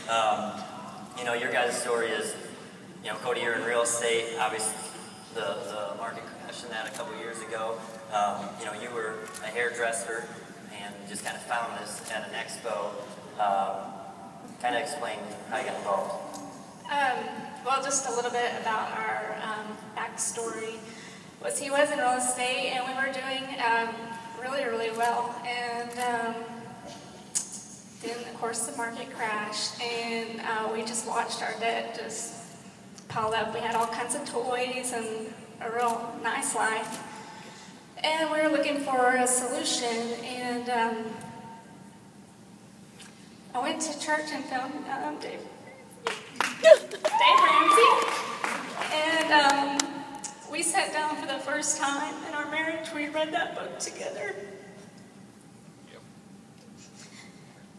You know, your guys' story is, you know, Cody, you're in real estate. Obviously, the market crashed in that a couple years ago. You know, you were a hairdresser and just kind of found this at an expo. Kind of explain how you got involved. Well, just a little bit about our backstory. He was in real estate, and we were doing really, really well. And then, of course, the market crashed, and we just watched our debt just pile up. We had all kinds of toys and a real nice life. And we were looking for a solution, and I went to church and found Dave Ramsey, and we sat down for the first time in our marriage. We read that book together,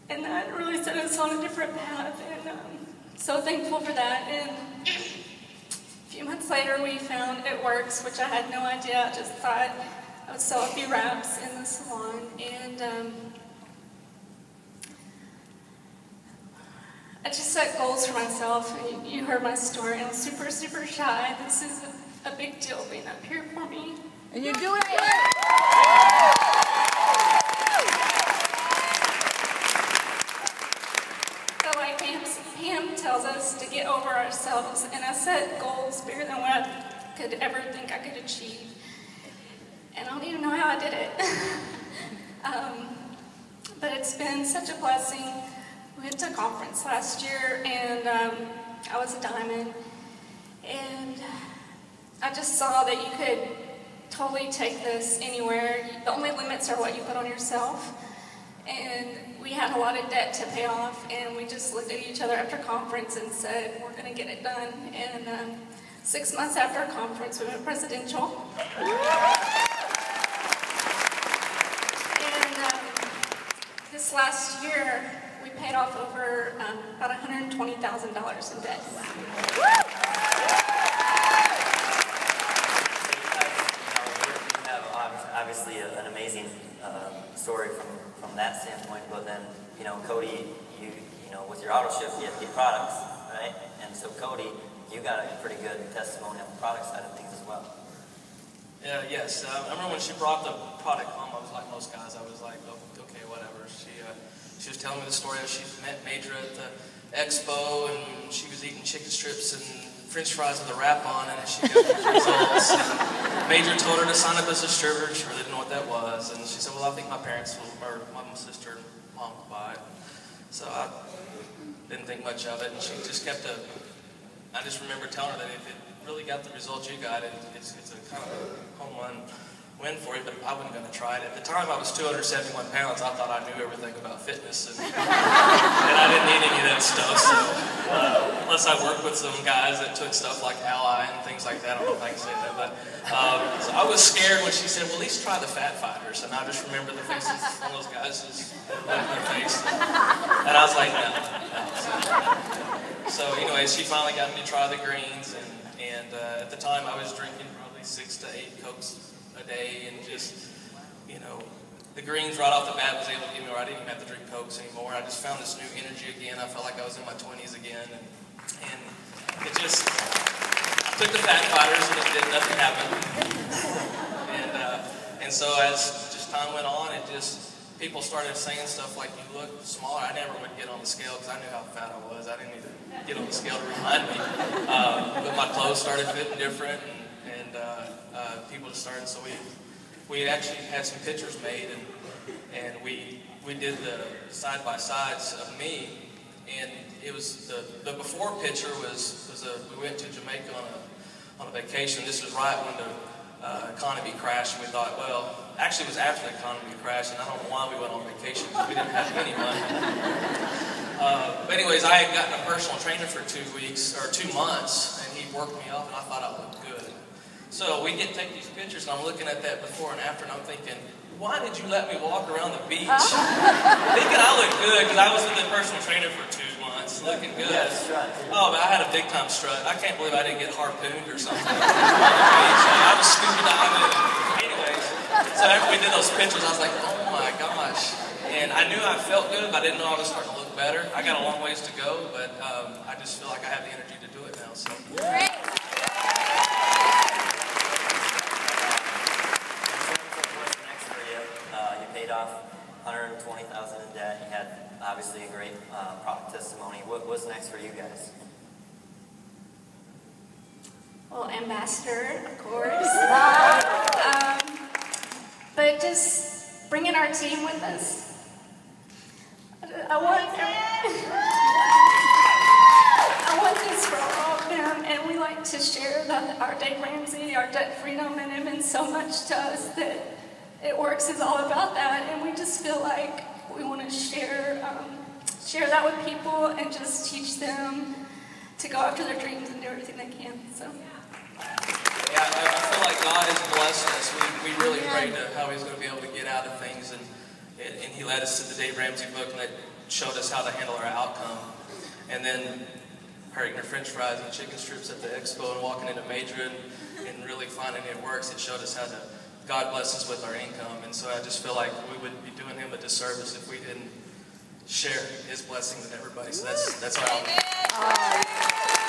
and that really set us on a different path, and so thankful for that. And a few months later, we found It Works, which I had no idea. I just thought I would sell a few wraps in the salon, and I just set goals for myself. And you heard my story. I'm super, super shy. This is a big deal being up here for me. And you're doing it. So like Pam tells us to get over ourselves, and I set goals bigger than what I could ever think I could achieve. And I don't even know how I did it. But it's been such a blessing. We went to a conference last year, and I was a diamond. And I just saw that you could totally take this anywhere. The only limits are what you put on yourself. And we had a lot of debt to pay off, and we just looked at each other after conference and said, we're going to get it done. And 6 months after our conference, we went presidential. This last year, we paid off over about $120,000 in debt. You have obviously an amazing story from that standpoint, but then, you know, Cody, you know, with your auto ship, you have to get products, right? And so Cody, you got a pretty good testimony on the product side of things as well. Yes. I remember when she brought the product home, I was like most guys. I was like, oh, okay, whatever. She was telling me the story of she met Major at the expo, and she was eating chicken strips and French fries with a wrap on, and she got these results. And Major told her to sign up as a stripper. She really didn't know what that was, and she said, "Well, I think my parents will, or my sister and mom will buy it." So I didn't think much of it, and she just kept I just remember telling her that if it really got the results you got, it's a kind of a home run win for you, but I wasn't going to try it. At the time, I was 271 pounds. I thought I knew everything about fitness, and I didn't need any of that stuff. So, unless I worked with some guys that took stuff like Ally and things like that. I don't know if I can say that, but so I was scared when she said, "Well, at least try the Fat Fighters." And I just remember the faces on those guys just in their face, and I was like, "No." So, anyways, she finally got me to try the greens, and at the time, I was drinking probably 6 to 8 Cokes a day, and just, you know, the greens right off the bat was able to give me where I didn't even have to drink Cokes anymore. I just found this new energy again. I felt like I was in my 20s again, and it just, I took the Fat Fighters and nothing happened. And so as just time went on, it just, people started saying stuff like, "You look smaller." I never would get on the scale because I knew how fat I was. I didn't need to get on the scale to remind me. But my clothes started fitting different, and people just started, so we actually had some pictures made, and we did the side-by-sides of me, and it was the before picture was we went to Jamaica on a vacation. This was right when the economy crashed, and we thought, well, actually it was after the economy crashed, and I don't know why we went on vacation, because we didn't have any money. But anyways, I had gotten a personal trainer for 2 weeks, or 2 months, and he worked me up, and I thought I looked good. So we get take these pictures, and I'm looking at that before and after, and I'm thinking, why did you let me walk around the beach thinking I looked good, because I was with a personal trainer for 2 months, looking good. Oh, but I had a big time strut. I can't believe I didn't get harpooned or something on the beach. I was scuba diving. Anyways, so after we did those pictures, I was like, oh my gosh. And I knew I felt good, but I didn't know I was starting to look look better. I got a long ways to go, but I just feel like I have the energy to do it now. So. Great. What's next for you? You paid off $120,000 in debt. You had obviously a great product testimony. What's next for you guys? Well, ambassador, of course. But just bringing our team with us. I want this for all of them, and we like to share our Dave Ramsey, our debt freedom, and it meant so much to us that It Works is all about that, and we just feel like we want to share that with people and just teach them to go after their dreams and do everything they can. So. Yeah, I feel like God has blessed us. We really prayed to how He's going to be able to get out of things, and He led us to the Dave Ramsey book that showed us how to handle our outcome. And then eating our French fries and chicken strips at the expo and walking into Major and really finding it works. It showed us how to God bless us with our income. And so I just feel like we would be doing Him a disservice if we didn't share His blessing with everybody. So that's our outcome.